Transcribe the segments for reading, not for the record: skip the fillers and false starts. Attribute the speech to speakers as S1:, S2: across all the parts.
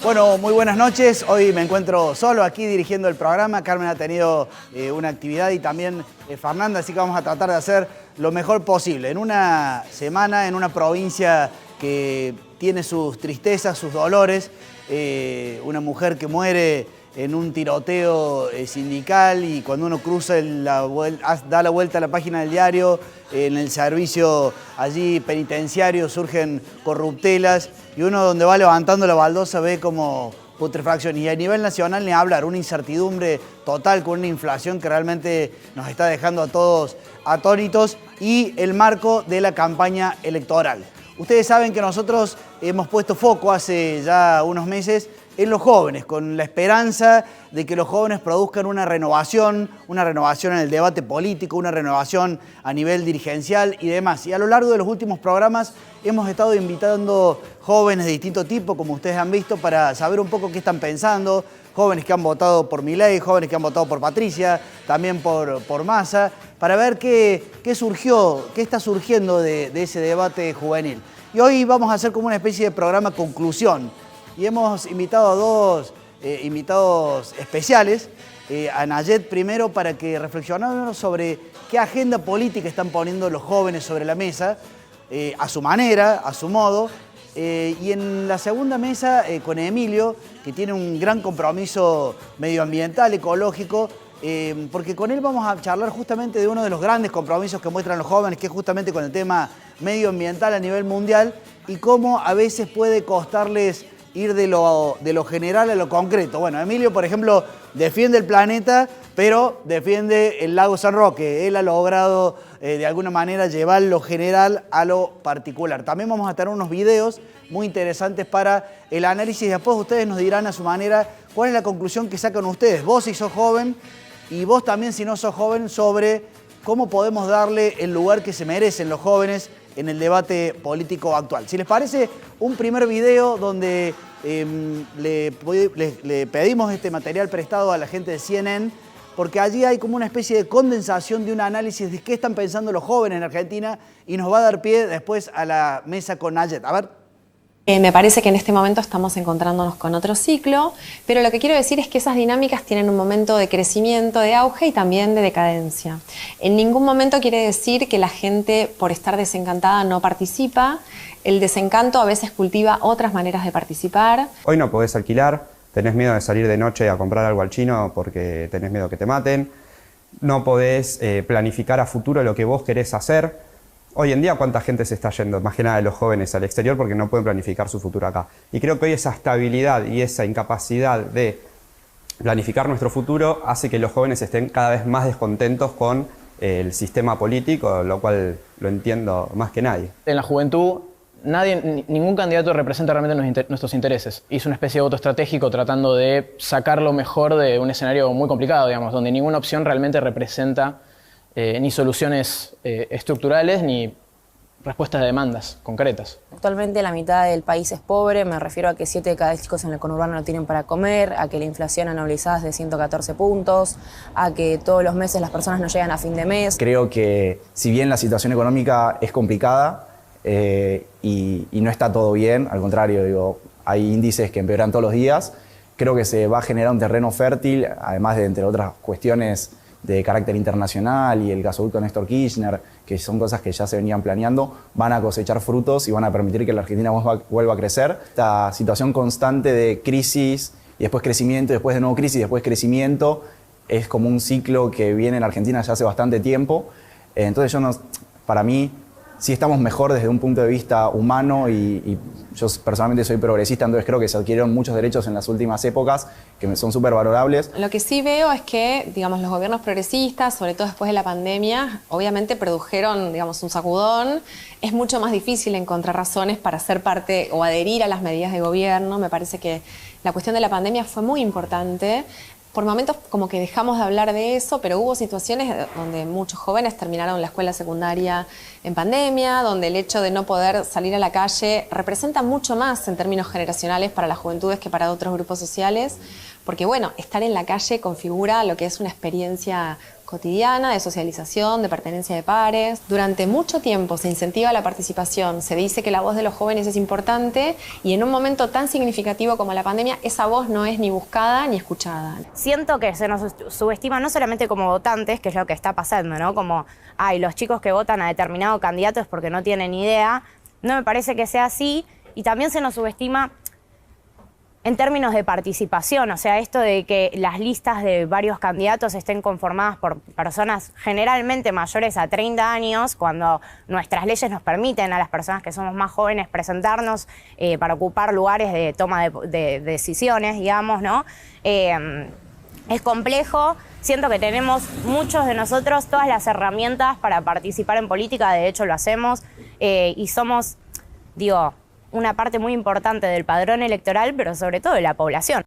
S1: Bueno, muy buenas noches. Hoy me encuentro solo aquí dirigiendo el programa. Carmen ha tenido una actividad y también Fernanda, así que vamos a tratar de hacer lo mejor posible. En una semana, en una provincia que tiene sus tristezas, sus dolores, una mujer que muere en un tiroteo sindical y cuando uno cruza da la vuelta a la página del diario, en el servicio allí penitenciario surgen corruptelas y uno donde va levantando la baldosa ve como putrefacción. Y a nivel nacional ni hablar, una incertidumbre total con una inflación que realmente nos está dejando a todos atónitos y el marco de la campaña electoral. Ustedes saben que nosotros hemos puesto foco hace ya unos meses en los jóvenes, con la esperanza de que los jóvenes produzcan una renovación en el debate político, una renovación a nivel dirigencial y demás. Y a lo largo de los últimos programas hemos estado invitando jóvenes de distinto tipo, como ustedes han visto, para saber un poco qué están pensando, jóvenes que han votado por Milei, jóvenes que han votado por Patricia, también por Massa, para ver qué surgió, qué está surgiendo de ese debate juvenil. Y hoy vamos a hacer como una especie de programa conclusión. Y hemos invitado a dos invitados especiales, a Nayet primero para que reflexionáramos sobre qué agenda política están poniendo los jóvenes sobre la mesa, a su manera, a su modo, y en la segunda mesa con Emilio, que tiene un gran compromiso medioambiental, ecológico, porque con él vamos a charlar justamente de uno de los grandes compromisos que muestran los jóvenes, que es justamente con el tema medioambiental a nivel mundial y cómo a veces puede costarles ir de lo general a lo concreto. Bueno, Emilio, por ejemplo, defiende el planeta, pero defiende el lago San Roque. Él ha logrado, de alguna manera, llevar lo general a lo particular. También vamos a tener unos videos muy interesantes para el análisis. Después ustedes nos dirán a su manera cuál es la conclusión que sacan ustedes. Vos si sos joven y vos también si no sos joven, sobre cómo podemos darle el lugar que se merecen los jóvenes en el debate político actual. Si les parece, un primer video donde le pedimos este material prestado a la gente de CNN, porque allí hay como una especie de condensación de un análisis de qué están pensando los jóvenes en Argentina y nos va a dar pie después a la mesa con Nayet. A ver.
S2: Me parece que en este momento estamos encontrándonos con otro ciclo, pero lo que quiero decir es que esas dinámicas tienen un momento de crecimiento, de auge y también de decadencia. En ningún momento quiere decir que la gente, por estar desencantada, no participa. El desencanto a veces cultiva otras maneras de participar.
S3: Hoy no podés alquilar, tenés miedo de salir de noche a comprar algo al chino porque tenés miedo que te maten. No podés planificar a futuro lo que vos querés hacer. Hoy en día, ¿cuánta gente se está yendo, más que nada de los jóvenes, al exterior porque no pueden planificar su futuro acá? Y creo que hoy esa estabilidad y esa incapacidad de planificar nuestro futuro hace que los jóvenes estén cada vez más descontentos con el sistema político, lo cual lo entiendo más que nadie.
S4: En la juventud, ningún candidato representa realmente nuestros intereses. Hizo una especie de voto estratégico tratando de sacar lo mejor de un escenario muy complicado, digamos, donde ninguna opción realmente representa ni soluciones estructurales ni respuestas de demandas concretas.
S5: Actualmente la mitad del país es pobre, me refiero a que 7 de cada 10 chicos en el conurbano no tienen para comer, a que la inflación anualizada es de 114 puntos, a que todos los meses las personas no llegan a fin de mes.
S6: Creo que si bien la situación económica es complicada y no está todo bien, al contrario, digo, hay índices que empeoran todos los días, creo que se va a generar un terreno fértil, además de, entre otras cuestiones, de carácter internacional y el gasoducto Néstor Kirchner, que son cosas que ya se venían planeando, van a cosechar frutos y van a permitir que la Argentina vuelva a crecer. Esta situación constante de crisis y después crecimiento, y después de nuevo crisis y después crecimiento, es como un ciclo que viene en la Argentina ya hace bastante tiempo. Entonces para mí, sí estamos mejor desde un punto de vista humano y yo personalmente soy progresista, entonces creo que se adquirieron muchos derechos en las últimas épocas que son súper valorables.
S2: Lo que sí veo es que, digamos, los gobiernos progresistas, sobre todo después de la pandemia, obviamente produjeron, digamos, un sacudón. Es mucho más difícil encontrar razones para ser parte o adherir a las medidas de gobierno. Me parece que la cuestión de la pandemia fue muy importante. Por momentos como que dejamos de hablar de eso, pero hubo situaciones donde muchos jóvenes terminaron la escuela secundaria en pandemia, donde el hecho de no poder salir a la calle representa mucho más en términos generacionales para las juventudes que para otros grupos sociales, porque bueno, estar en la calle configura lo que es una experiencia cotidiana, de socialización, de pertenencia de pares. Durante mucho tiempo se incentiva la participación, se dice que la voz de los jóvenes es importante y en un momento tan significativo como la pandemia, esa voz no es ni buscada ni escuchada.
S7: Siento que se nos subestima no solamente como votantes, que es lo que está pasando, ¿no? Como, ay, los chicos que votan a determinado candidato es porque no tienen idea. No me parece que sea así. Y también se nos subestima en términos de participación, o sea, esto de que las listas de varios candidatos estén conformadas por personas generalmente mayores a 30 años, cuando nuestras leyes nos permiten a las personas que somos más jóvenes presentarnos para ocupar lugares de toma de decisiones, digamos, ¿no? Es complejo. Siento que tenemos muchos de nosotros todas las herramientas para participar en política, de hecho lo hacemos, y somos, digo, una parte muy importante del padrón electoral, pero sobre todo de la población.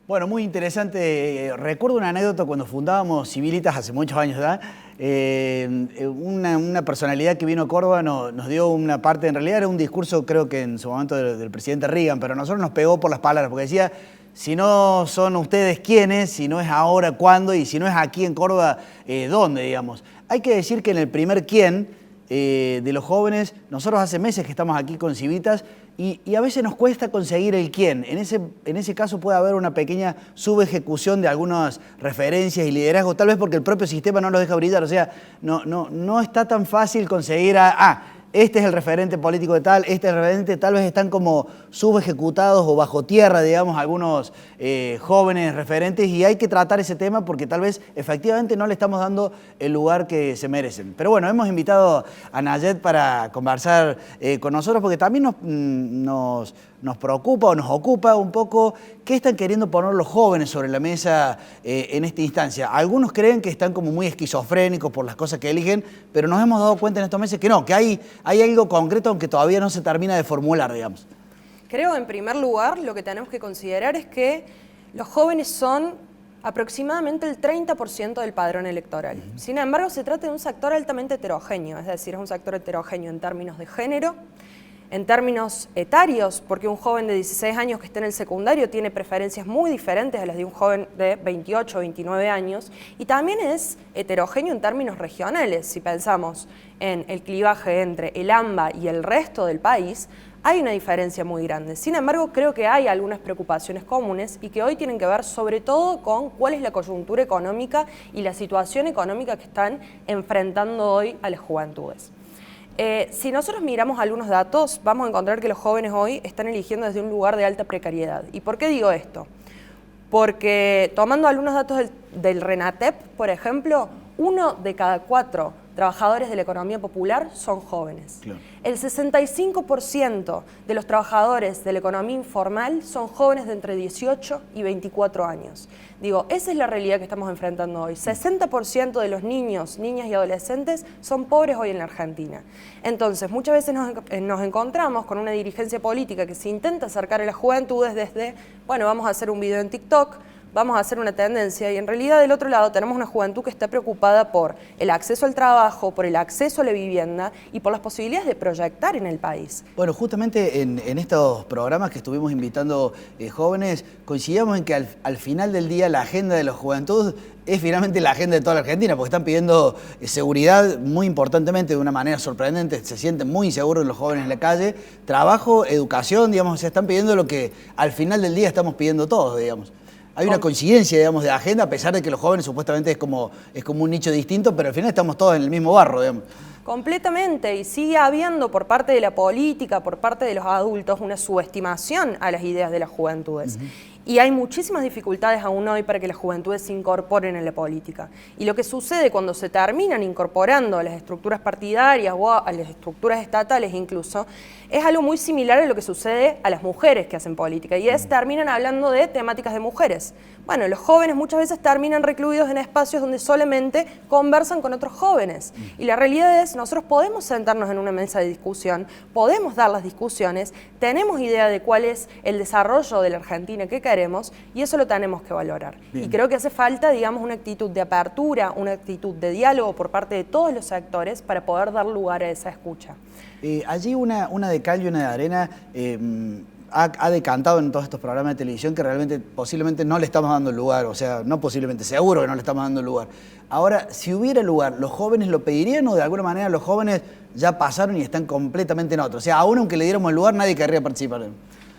S1: Bueno, muy interesante. Recuerdo una anécdota cuando fundábamos Civilitas hace muchos años ya. Una personalidad que vino a Córdoba nos dio una parte, en realidad era un discurso creo que en su momento del presidente Reagan, pero a nosotros nos pegó por las palabras, porque decía, si no son ustedes quiénes, si no es ahora, cuándo, y si no es aquí en Córdoba, ¿dónde, digamos? Hay que decir que en el primer quién de los jóvenes, nosotros hace meses que estamos aquí con Civitas y a veces nos cuesta conseguir el quién. En ese caso puede haber una pequeña subejecución de algunas referencias y liderazgos, tal vez porque el propio sistema no los deja brillar. O sea, no está tan fácil conseguir este es el referente político de tal, este es el referente, tal vez están como subejecutados o bajo tierra, digamos, algunos jóvenes referentes, y hay que tratar ese tema porque tal vez efectivamente no le estamos dando el lugar que se merecen. Pero bueno, hemos invitado a Nayet para conversar con nosotros porque también nos preocupa o nos ocupa un poco qué están queriendo poner los jóvenes sobre la mesa en esta instancia. Algunos creen que están como muy esquizofrénicos por las cosas que eligen, pero nos hemos dado cuenta en estos meses que no, que hay algo concreto aunque todavía no se termina de formular, digamos.
S8: Creo, en primer lugar, lo que tenemos que considerar es que los jóvenes son aproximadamente el 30% del padrón electoral. Sin embargo, se trata de un sector altamente heterogéneo, es decir, es un sector heterogéneo en términos de género, en términos etarios, porque un joven de 16 años que está en el secundario tiene preferencias muy diferentes a las de un joven de 28 o 29 años, y también es heterogéneo en términos regionales. Si pensamos en el clivaje entre el AMBA y el resto del país, hay una diferencia muy grande. Sin embargo, creo que hay algunas preocupaciones comunes y que hoy tienen que ver sobre todo con cuál es la coyuntura económica y la situación económica que están enfrentando hoy a las juventudes. Si nosotros miramos algunos datos, vamos a encontrar que los jóvenes hoy están eligiendo desde un lugar de alta precariedad. ¿Y por qué digo esto? Porque tomando algunos datos del RENATEP, por ejemplo, 1 de cada 4 trabajadores de la economía popular son jóvenes. Claro. El 65% de los trabajadores de la economía informal son jóvenes de entre 18 y 24 años. Digo, esa es la realidad que estamos enfrentando hoy. 60% de los niños, niñas y adolescentes son pobres hoy en la Argentina. Entonces, muchas veces nos encontramos con una dirigencia política que se intenta acercar a las juventudes desde, bueno, vamos a hacer un video en TikTok, vamos a hacer una tendencia, y en realidad del otro lado tenemos una juventud que está preocupada por el acceso al trabajo, por el acceso a la vivienda y por las posibilidades de proyectar en el país.
S1: Bueno, justamente en estos programas que estuvimos invitando jóvenes, coincidíamos en que al final del día la agenda de la juventud es finalmente la agenda de toda la Argentina, porque están pidiendo seguridad muy importantemente, de una manera sorprendente, se sienten muy inseguros los jóvenes en la calle, trabajo, educación, digamos, se están pidiendo lo que al final del día estamos pidiendo todos, digamos. Hay una coincidencia, digamos, de agenda, a pesar de que los jóvenes supuestamente es como un nicho distinto, pero al final estamos todos en el mismo barro, digamos.
S8: Completamente, y sigue habiendo por parte de la política, por parte de los adultos, una subestimación a las ideas de las juventudes. Y hay muchísimas dificultades aún hoy para que las juventudes se incorporen en la política. Y lo que sucede cuando se terminan incorporando a las estructuras partidarias o a las estructuras estatales incluso, es algo muy similar a lo que sucede a las mujeres que hacen política, y terminan hablando de temáticas de mujeres. Bueno, los jóvenes muchas veces terminan recluidos en espacios donde solamente conversan con otros jóvenes. Y la realidad es, nosotros podemos sentarnos en una mesa de discusión, podemos dar las discusiones, tenemos idea de cuál es el desarrollo de la Argentina que queremos, y eso lo tenemos que valorar. Bien. Y creo que hace falta, digamos, una actitud de apertura, una actitud de diálogo por parte de todos los sectores para poder dar lugar a esa escucha.
S1: Allí una de cal y una de arena, ha decantado en todos estos programas de televisión que realmente posiblemente no le estamos dando lugar, o sea, no posiblemente, seguro que no le estamos dando lugar. Ahora, si hubiera lugar, ¿los jóvenes lo pedirían o de alguna manera los jóvenes ya pasaron y están completamente en otro? O sea, aún aunque le diéramos el lugar, nadie querría participar.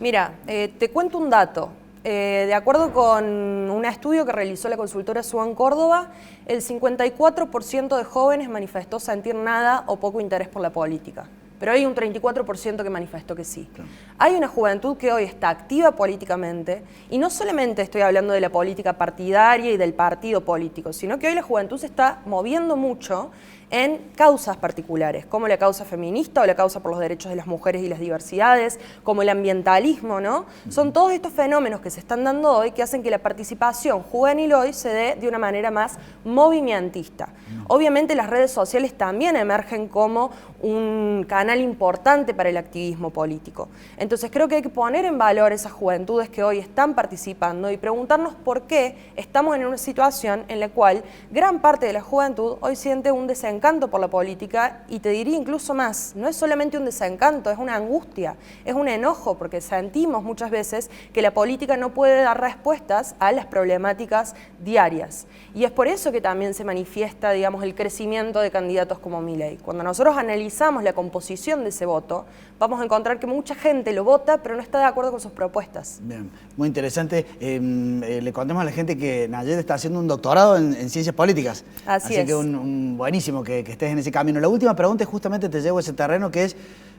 S8: Mira, te cuento un dato. De acuerdo con un estudio que realizó la consultora Suban Córdoba, el 54% de jóvenes manifestó sentir nada o poco interés por la política. Pero hay un 34% que manifestó que sí. Claro. Hay una juventud que hoy está activa políticamente, y no solamente estoy hablando de la política partidaria y del partido político, sino que hoy la juventud se está moviendo mucho en causas particulares, como la causa feminista o la causa por los derechos de las mujeres y las diversidades, como el ambientalismo, ¿no? Son todos estos fenómenos que se están dando hoy que hacen que la participación juvenil hoy se dé de una manera más movimentista. Obviamente las redes sociales también emergen como un canal importante para el activismo político. Entonces creo que hay que poner en valor esas juventudes que hoy están participando y preguntarnos por qué estamos en una situación en la cual gran parte de la juventud hoy siente un desencanto por la política, y te diría incluso más, no es solamente un desencanto, es una angustia, es un enojo, porque sentimos muchas veces que la política no puede dar respuestas a las problemáticas diarias. Y es por eso que también se manifiesta, digamos, el crecimiento de candidatos como Milei. Cuando nosotros analizamos la composición de ese voto, vamos a encontrar que mucha gente lo vota, pero no está de acuerdo con sus propuestas.
S1: Bien, muy interesante. Le contemos a la gente que Nayet está haciendo un doctorado en ciencias políticas.
S8: Así es.
S1: Que un buenísimo que estés en ese camino. La última pregunta es justamente, te llevo a ese terreno, que es,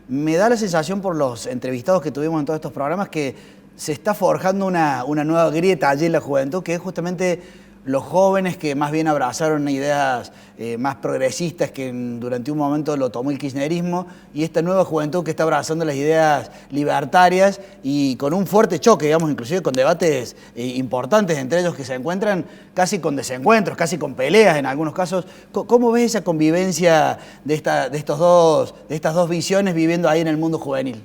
S1: me da la sensación por los entrevistados que tuvimos en todos estos programas que se está forjando una nueva grieta allí en la juventud, que es justamente los jóvenes que más bien abrazaron ideas más progresistas que durante un momento lo tomó el kirchnerismo, y esta nueva juventud que está abrazando las ideas libertarias y con un fuerte choque, digamos, inclusive con debates importantes entre ellos que se encuentran casi con desencuentros, casi con peleas en algunos casos. ¿Cómo ves esa convivencia de estas dos visiones viviendo ahí en el mundo juvenil?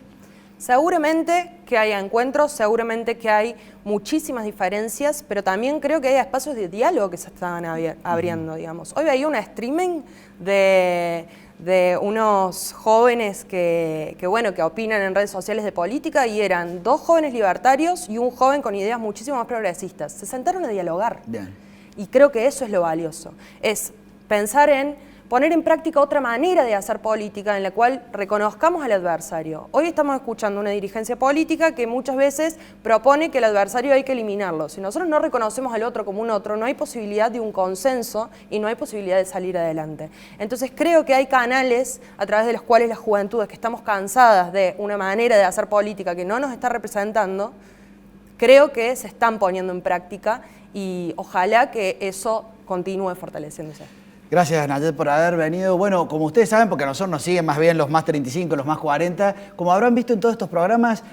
S8: Seguramente que hay encuentros, seguramente que hay muchísimas diferencias, pero también creo que hay espacios de diálogo que se están abriendo, digamos. Hoy veía un streaming de unos jóvenes que opinan en redes sociales de política, y eran 2 jóvenes libertarios y un joven con ideas muchísimo más progresistas. Se sentaron a dialogar. Bien. Y creo que eso es lo valioso, es pensar en poner en práctica otra manera de hacer política en la cual reconozcamos al adversario. Hoy estamos escuchando una dirigencia política que muchas veces propone que el adversario hay que eliminarlo. Si nosotros no reconocemos al otro como un otro, no hay posibilidad de un consenso y no hay posibilidad de salir adelante. Entonces creo que hay canales a través de los cuales las juventudes que estamos cansadas de una manera de hacer política que no nos está representando, creo que se están poniendo en práctica, y ojalá que eso continúe fortaleciéndose.
S1: Gracias, Nayet, por haber venido. Bueno, como ustedes saben, porque a nosotros nos siguen más bien los más 35, los más 40, como habrán visto en todos estos programas,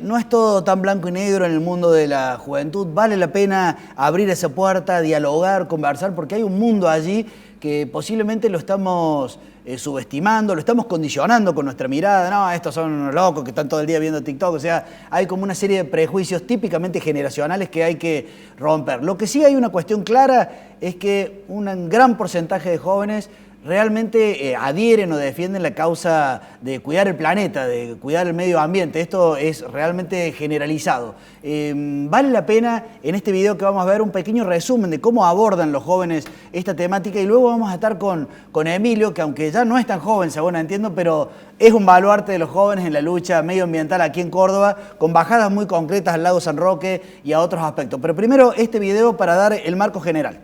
S1: no es todo tan blanco y negro en el mundo de la juventud. Vale la pena abrir esa puerta, dialogar, conversar, porque hay un mundo allí que posiblemente lo estamos subestimando, lo estamos condicionando con nuestra mirada. No, estos son unos locos que están todo el día viendo TikTok. O sea, hay como una serie de prejuicios típicamente generacionales que hay que romper. Lo que sí hay una cuestión clara es que un gran porcentaje de jóvenes realmente adhieren o defienden la causa de cuidar el planeta, de cuidar el medio ambiente. Esto es realmente generalizado. Vale la pena en este video que vamos a ver un pequeño resumen de cómo abordan los jóvenes esta temática, y luego vamos a estar con Emilio, que aunque ya no es tan joven, según entiendo, pero es un baluarte de los jóvenes en la lucha medioambiental aquí en Córdoba, con bajadas muy concretas al lago San Roque y a otros aspectos. Pero primero este video para dar el marco general.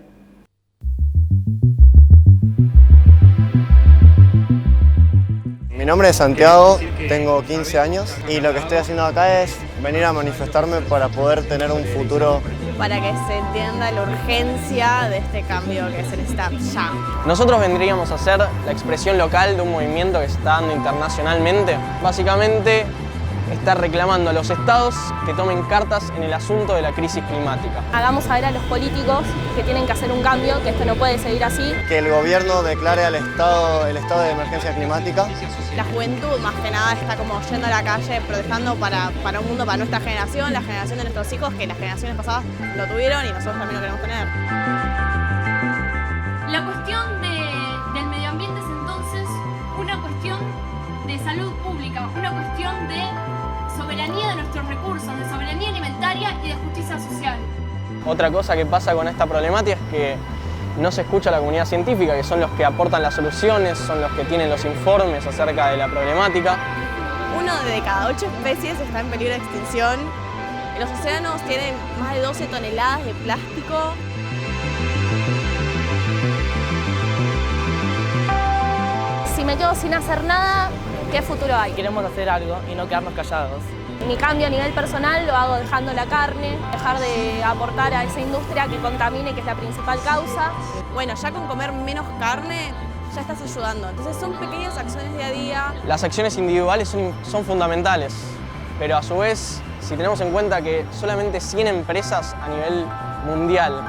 S9: Mi nombre es Santiago, tengo 15 años y lo que estoy haciendo acá es venir a manifestarme para poder tener un futuro.
S10: Para que se entienda la urgencia de este cambio que se necesita ya.
S4: Nosotros vendríamos a ser la expresión local de un movimiento que se está dando internacionalmente. Básicamente está reclamando a los estados que tomen cartas en el asunto de la crisis climática.
S10: Hagamos saber a los políticos que tienen que hacer un cambio, que esto no puede seguir así.
S9: Que el gobierno declare el estado de emergencia climática.
S10: La juventud más que nada está como yendo a la calle protestando para un mundo, para nuestra generación, la generación de nuestros hijos, que las generaciones pasadas lo tuvieron y nosotros también lo queremos tener.
S11: La cuestión del medio ambiente es entonces una cuestión de salud pública, una cuestión de soberanía de nuestros recursos. discursos de soberanía alimentaria y de justicia social.
S12: Otra cosa que pasa con esta problemática es que no se escucha a la comunidad científica, que son los que aportan las soluciones, son los que tienen los informes acerca de la problemática.
S10: 1 de cada 8 especies está en peligro de extinción. Los océanos tienen más de 12 toneladas de plástico.
S13: Si me quedo sin hacer nada, ¿qué futuro hay?
S14: Queremos hacer algo y no quedarnos callados.
S13: Mi cambio a nivel personal lo hago dejando la carne, dejar de aportar a esa industria que contamine, que es la principal causa.
S10: Bueno, ya con comer menos carne ya estás ayudando. Entonces son pequeñas acciones día a día.
S12: Las acciones individuales son fundamentales, pero a su vez, si tenemos en cuenta que solamente 100 empresas a nivel mundial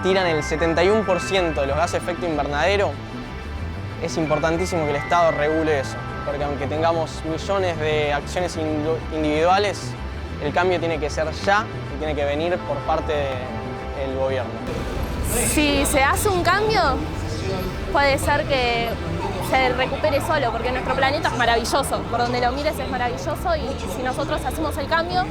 S12: tiran el 71% de los gases de efecto invernadero, es importantísimo que el Estado regule eso, porque aunque tengamos millones de acciones individuales, el cambio tiene que ser ya y tiene que venir por parte del gobierno.
S13: Si se hace un cambio, puede ser que se recupere solo, porque nuestro planeta es maravilloso, por donde lo mires es maravilloso y si nosotros hacemos el cambio,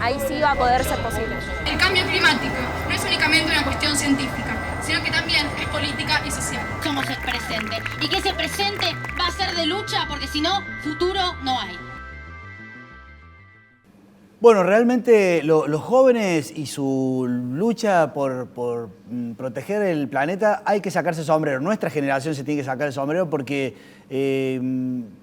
S13: ahí sí va a poder ser posible.
S11: El cambio climático no es únicamente una cuestión científica, sino que también es política y social. Somos el presente, y que ese presente va a ser de lucha, porque si no, futuro no hay.
S1: Bueno, realmente los jóvenes y su lucha por proteger el planeta hay que sacarse el sombrero. Nuestra generación se tiene que sacar el sombrero porque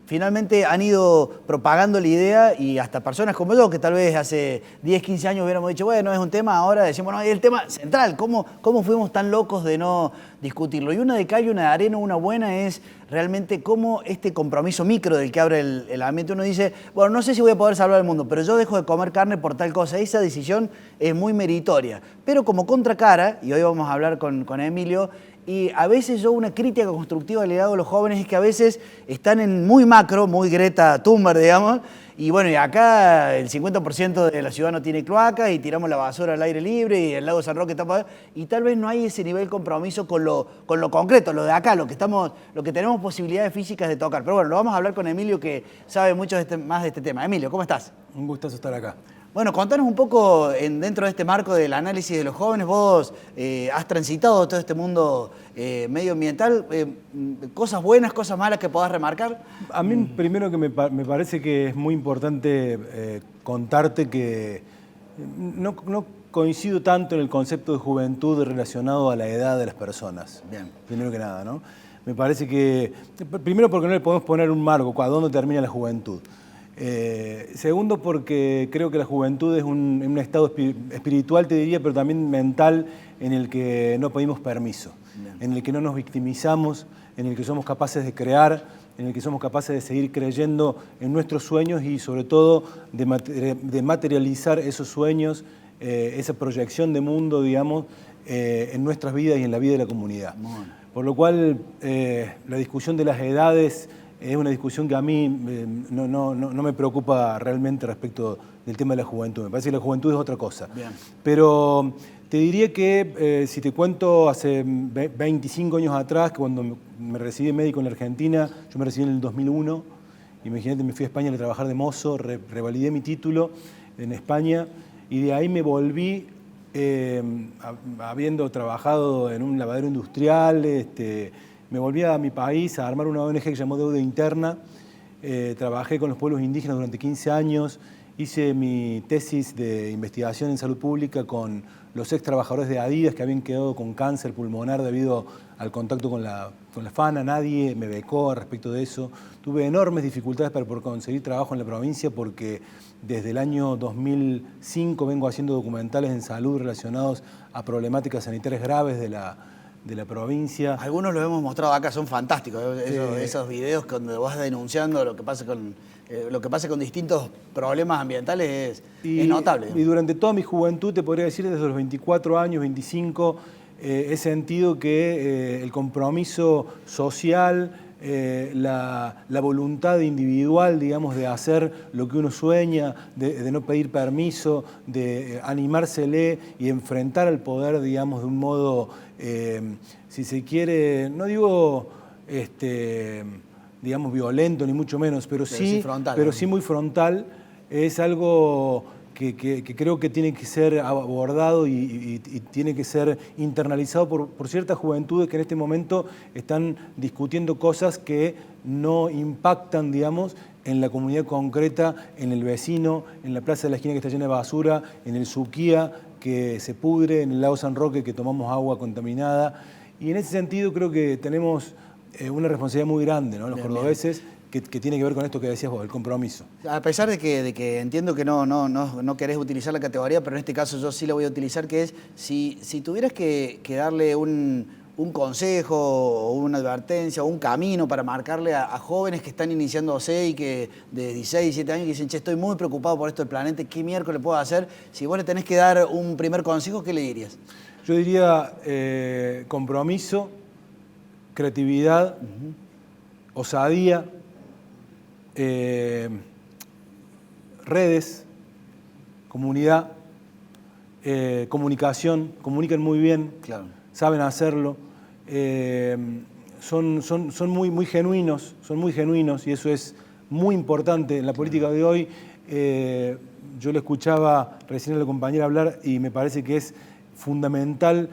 S1: finalmente han ido propagando la idea y hasta personas como yo, que tal vez hace 10, 15 años hubiéramos dicho, bueno, es un tema, ahora decimos, no, es el tema central. ¿Cómo fuimos tan locos de no discutirlo? Y una de cal y una de arena, una buena es realmente cómo este compromiso micro del que abre el ambiente, uno dice, bueno, no sé si voy a poder salvar el mundo, pero yo dejo de comer carne por tal cosa. Esa decisión es muy meritoria. Pero como contracara, y hoy vamos a hablar con Emilio, y a veces yo una crítica constructiva le hago a los jóvenes es que a veces están en muy macro, muy Greta Thunberg, digamos, y bueno, y acá el 50% de la ciudad no tiene cloacas y tiramos la basura al aire libre y el lago San Roque está para... Y tal vez no hay ese nivel de compromiso con lo concreto, lo de acá, lo que tenemos posibilidades físicas de tocar. Pero bueno, lo vamos a hablar con Emilio, que sabe mucho más de este tema. Emilio, ¿cómo estás?
S15: Un gustazo estar acá.
S1: Bueno, contanos un poco dentro de este marco del análisis de los jóvenes. Vos has transitado todo este mundo medioambiental. ¿Cosas buenas, cosas malas que podás remarcar?
S15: A mí primero que me parece que es muy importante contarte que no coincido tanto en el concepto de juventud relacionado a la edad de las personas. Bien. Primero que nada, ¿no? Me parece que, primero porque no le podemos poner un marco a dónde termina la juventud. Segundo, porque creo que la juventud es un estado espiritual, te diría, pero también mental, en el que no pedimos permiso, en el que no nos victimizamos, en el que somos capaces de crear, en el que somos capaces de seguir creyendo en nuestros sueños y sobre todo de materializar esos sueños, esa proyección de mundo, digamos, en nuestras vidas y en la vida de la comunidad. Por lo cual, la discusión de las edades es una discusión que a mí no me preocupa realmente respecto del tema de la juventud. Me parece que la juventud es otra cosa. Bien. Pero te diría que, si te cuento, hace 25 años atrás, que cuando me recibí de médico en la Argentina, yo me recibí en el 2001, imagínate, me fui a España a trabajar de mozo, revalidé mi título en España, y de ahí me volví, habiendo trabajado en un lavadero industrial, me volví a mi país a armar una ONG que se llamó Deuda Interna. Trabajé con los pueblos indígenas durante 15 años. Hice mi tesis de investigación en salud pública con los ex trabajadores de Adidas que habían quedado con cáncer pulmonar debido al contacto con la FANA. Nadie me becó respecto de eso. Tuve enormes dificultades por conseguir trabajo en la provincia porque desde el año 2005 vengo haciendo documentales en salud relacionados a problemáticas sanitarias graves de la provincia. Algunos los hemos mostrado acá, son fantásticos, esos videos donde vas denunciando lo que pasa con distintos problemas ambientales es notable. Y durante toda mi juventud, te podría decir, desde los 24 años, 25, he sentido que el compromiso social, la voluntad individual, digamos, de hacer lo que uno sueña, de no pedir permiso, de animársele y enfrentar al poder, digamos, de un modo, si se quiere, no digo, digamos, violento, ni mucho menos, pero sí muy frontal, es algo que creo que tiene que ser abordado y tiene que ser internalizado por ciertas juventudes que en este momento están discutiendo cosas que no impactan, digamos, en la comunidad concreta, en el vecino, en la plaza de la esquina que está llena de basura, en el Suquía que se pudre, en el lago San Roque que tomamos agua contaminada. Y en ese sentido creo que tenemos una responsabilidad muy grande, ¿no? Los cordobeses, que tiene que ver con esto que decías vos, el compromiso.
S1: A pesar de que entiendo que no querés utilizar la categoría, pero en este caso yo sí la voy a utilizar, que es, si tuvieras que darle un consejo o una advertencia o un camino para marcarle a jóvenes que están iniciándose y que de 16, 17 años que dicen, che, estoy muy preocupado por esto del planeta, ¿qué miércoles puedo hacer? Si vos le tenés que dar un primer consejo, ¿qué le dirías?
S15: Yo diría compromiso, creatividad, osadía, redes, comunidad, comunicación, comunican muy bien,
S1: claro,
S15: saben hacerlo, son muy genuinos, y eso es muy importante en la política de hoy. Yo le escuchaba recién a la compañera hablar y me parece que es fundamental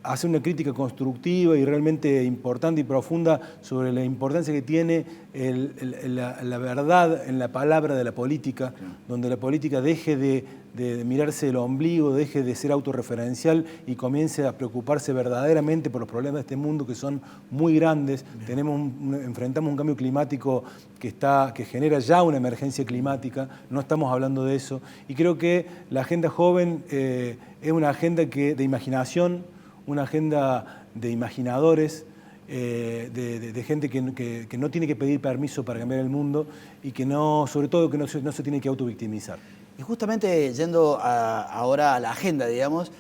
S15: hacer una crítica constructiva y realmente importante y profunda sobre la importancia que tiene la verdad en la palabra de la política, donde la política deje de mirarse el ombligo, deje de ser autorreferencial y comience a preocuparse verdaderamente por los problemas de este mundo que son muy grandes. Enfrentamos un cambio climático que genera ya una emergencia climática, no estamos hablando de eso. Y creo que la agenda joven es una agenda de imaginación, una agenda de imaginadores, de gente que no tiene que pedir permiso para cambiar el mundo y que sobre todo que no se tiene que autovictimizar.
S1: Y justamente yendo ahora a la agenda, digamos,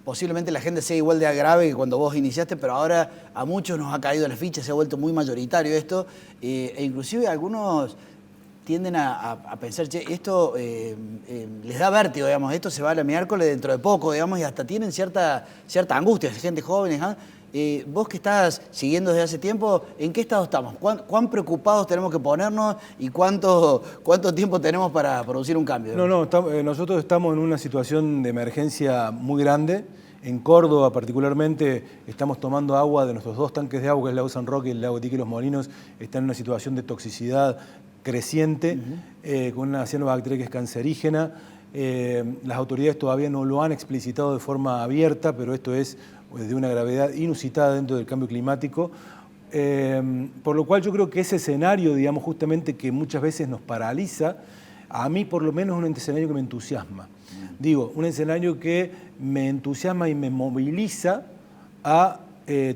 S1: posiblemente la agenda sea igual de grave que cuando vos iniciaste, pero ahora a muchos nos ha caído la ficha, se ha vuelto muy mayoritario esto, e inclusive algunos tienden a pensar, che, esto les da vértigo, digamos, esto se va a la miércoles dentro de poco, digamos, y hasta tienen cierta angustia, gente joven, ¿eh? Vos que estás siguiendo desde hace tiempo, ¿en qué estado estamos? ¿Cuán preocupados tenemos que ponernos y cuánto tiempo tenemos para producir un cambio?
S15: Nosotros estamos en una situación de emergencia muy grande. En Córdoba particularmente estamos tomando agua de nuestros 2 tanques de agua, que es el lago San Roque y el lago Tique y Los Molinos, están en una situación de toxicidad creciente, con una cianobacteria que es cancerígena. Las autoridades todavía no lo han explicitado de forma abierta, pero esto es de una gravedad inusitada dentro del cambio climático. Por lo cual yo creo que ese escenario, digamos, justamente que muchas veces nos paraliza, a mí por lo menos es un escenario que me entusiasma. Digo, un escenario que me entusiasma y me moviliza a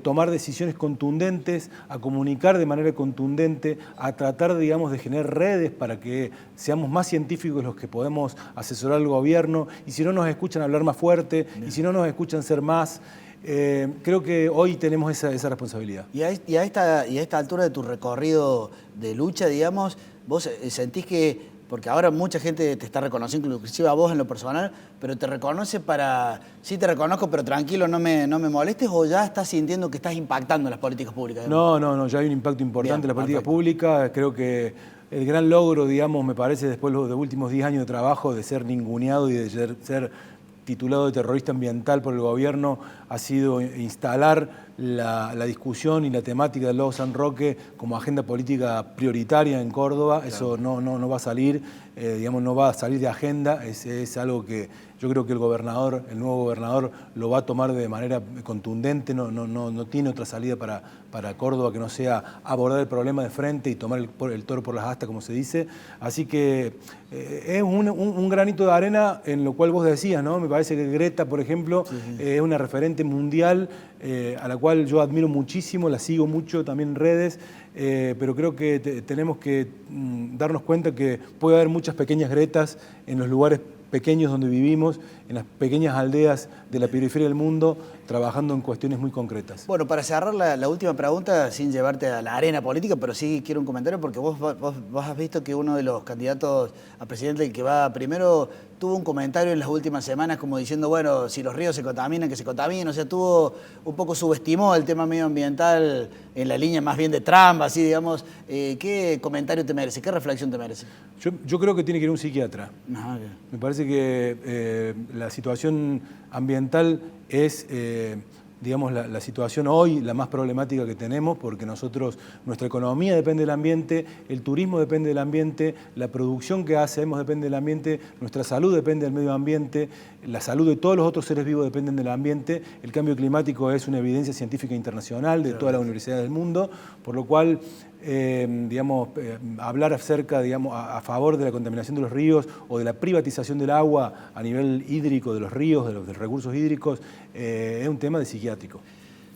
S15: tomar decisiones contundentes, a comunicar de manera contundente, a tratar, digamos, de generar redes para que seamos más científicos los que podemos asesorar al gobierno, y si no nos escuchan hablar más fuerte, y si no nos escuchan ser más. Creo que hoy tenemos esa responsabilidad.
S1: Y a esta altura de tu recorrido de lucha, digamos, vos sentís que, porque ahora mucha gente te está reconociendo, inclusive a vos en lo personal, pero te reconoce sí te reconozco, pero tranquilo, no me molestes, o ya estás sintiendo que estás impactando en las políticas públicas?
S15: No, ya hay un impacto importante en la política pública. Creo que el gran logro, digamos, me parece, después de los últimos 10 años de trabajo, de ser ninguneado y de ser titulado de terrorista ambiental por el gobierno, ha sido instalar la discusión y la temática del lago San Roque como agenda política prioritaria en Córdoba. Claro. Eso no va a salir, digamos, no va a salir de agenda. Es algo que yo creo que el nuevo gobernador lo va a tomar de manera contundente. No tiene otra salida para Córdoba que no sea abordar el problema de frente y tomar el toro por las astas, como se dice. Así que es un granito de arena en lo cual vos decías, ¿no? Me parece que Greta, por ejemplo, es una referente mundial a la cual yo admiro muchísimo, la sigo mucho también en redes, pero creo que tenemos que darnos cuenta que puede haber muchas pequeñas Gretas en los lugares pequeños donde vivimos, en las pequeñas aldeas de la periferia del mundo, trabajando en cuestiones muy concretas.
S1: Bueno, para cerrar la última pregunta, sin llevarte a la arena política, pero sí quiero un comentario, porque vos has visto que uno de los candidatos a presidente, el que va primero, tuvo un comentario en las últimas semanas como diciendo, bueno, si los ríos se contaminan, que se contaminen. O sea, subestimó el tema medioambiental en la línea más bien de Trump, así digamos. ¿Qué comentario te merece? ¿Qué reflexión te merece?
S15: Yo creo que tiene que ir un psiquiatra.
S1: Ajá, okay.
S15: Me parece que la situación ambiental es, digamos, la situación hoy la más problemática que tenemos, porque nuestra economía depende del ambiente, el turismo depende del ambiente, la producción que hacemos depende del ambiente, nuestra salud depende del medio ambiente, la salud de todos los otros seres vivos dependen del ambiente. El cambio climático es una evidencia científica internacional de todas las universidades del mundo, por lo cual hablar acerca, a favor de la contaminación de los ríos o de la privatización del agua a nivel hídrico de los ríos, de los recursos hídricos, es un tema de psiquiátrico.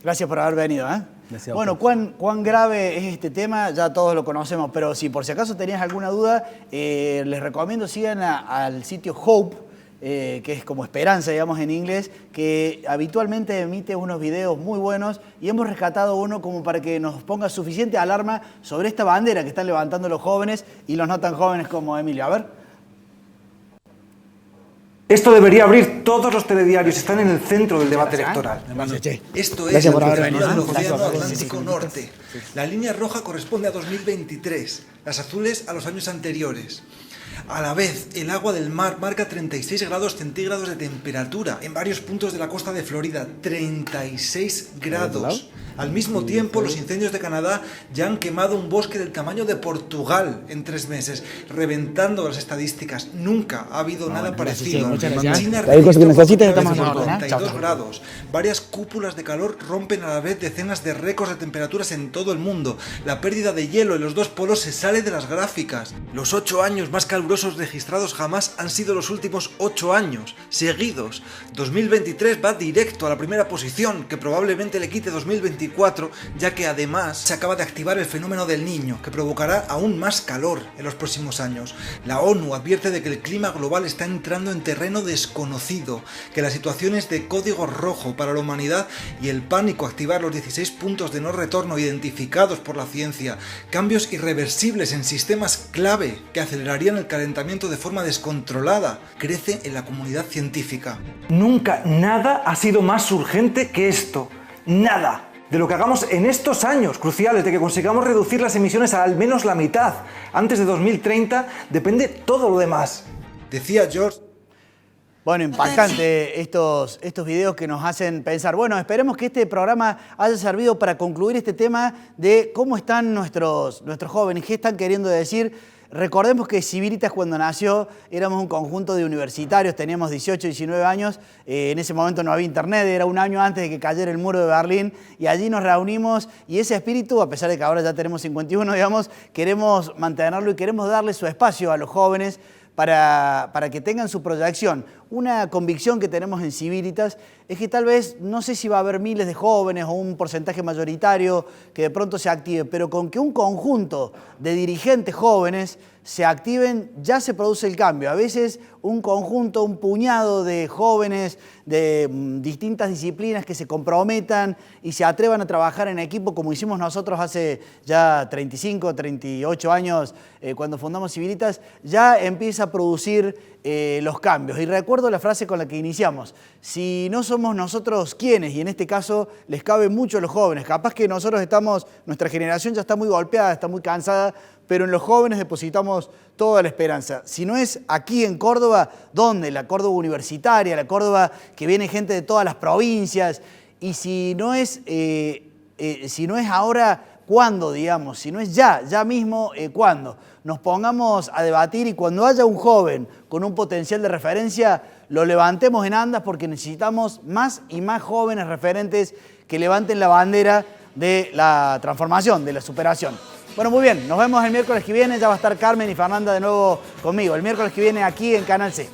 S1: Gracias por haber venido.
S15: Gracias.
S1: Bueno, ¿cuán grave es este tema? Ya todos lo conocemos, pero si por si acaso tenías alguna duda, les recomiendo sigan al sitio Hope, que es como esperanza, digamos, en inglés, que habitualmente emite unos videos muy buenos y hemos rescatado uno como para que nos ponga suficiente alarma sobre esta bandera que están levantando los jóvenes y los no tan jóvenes como Emilio. A ver.
S16: Esto debería abrir todos los telediarios, están en el centro del debate electoral.
S17: Esto es el océano Atlántico Norte. La línea roja corresponde a 2023, las azules a los años anteriores. A la vez, el agua del mar marca 36 grados centígrados de temperatura en varios puntos de la costa de Florida. 36 grados. Al mismo tiempo, los incendios de Canadá ya han quemado un bosque del tamaño de Portugal en 3 meses, reventando las estadísticas. Nunca ha habido nada parecido. China registró 42 grados. Varias cúpulas de calor rompen a la vez decenas de récords de temperaturas en todo el mundo. La pérdida de hielo en los 2 polos se sale de las gráficas. Los 8 años más calurosos registrados jamás han sido los últimos 8 años seguidos. 2023 va directo a la primera posición, que probablemente le quite 2024, ya que además se acaba de activar el fenómeno del Niño, que provocará aún más calor en los próximos años. La ONU advierte de que el clima global está entrando en terreno desconocido, que la situación es de código rojo para la humanidad y el pánico a activar los 16 puntos de no retorno identificados por la ciencia, cambios irreversibles en sistemas clave que acelerarían el calentamiento de forma descontrolada, crece en la comunidad científica.
S16: Nunca nada ha sido más urgente que esto. Nada. De lo que hagamos en estos años cruciales, de que consigamos reducir las emisiones a al menos la mitad antes de 2030, depende todo lo demás.
S17: Decía George.
S1: Bueno, impactante estos videos que nos hacen pensar. Bueno, esperemos que este programa haya servido para concluir este tema de cómo están nuestros jóvenes, qué están queriendo decir. Recordemos que Civilitas, cuando nació, éramos un conjunto de universitarios, teníamos 18, 19 años, en ese momento no había internet, era un año antes de que cayera el muro de Berlín, y allí nos reunimos, y ese espíritu, a pesar de que ahora ya tenemos 51, digamos, queremos mantenerlo y queremos darle su espacio a los jóvenes para que tengan su proyección. Una convicción que tenemos en Civilitas es que tal vez, no sé si va a haber miles de jóvenes o un porcentaje mayoritario que de pronto se active, pero con que un conjunto de dirigentes jóvenes se activen, ya se produce el cambio. A veces un conjunto, un puñado de jóvenes de distintas disciplinas que se comprometan y se atrevan a trabajar en equipo, como hicimos nosotros hace ya 35, 38 años, cuando fundamos Civilitas, ya empieza a producir los cambios. Y recuerdo la frase con la que iniciamos: si no somos nosotros quienes, y en este caso les cabe mucho a los jóvenes, capaz que nosotros nuestra generación ya está muy golpeada, está muy cansada, pero en los jóvenes depositamos toda la esperanza. Si no es aquí en Córdoba, ¿dónde? La Córdoba universitaria, la Córdoba que viene gente de todas las provincias. Y si no es ahora, ¿cuándo, digamos? Si no es ya mismo, ¿cuándo? Nos pongamos a debatir y cuando haya un joven con un potencial de referencia, lo levantemos en andas, porque necesitamos más y más jóvenes referentes que levanten la bandera de la transformación, de la superación. Bueno, muy bien, nos vemos el miércoles que viene, ya va a estar Carmen y Fernanda de nuevo conmigo, el miércoles que viene aquí en Canal C.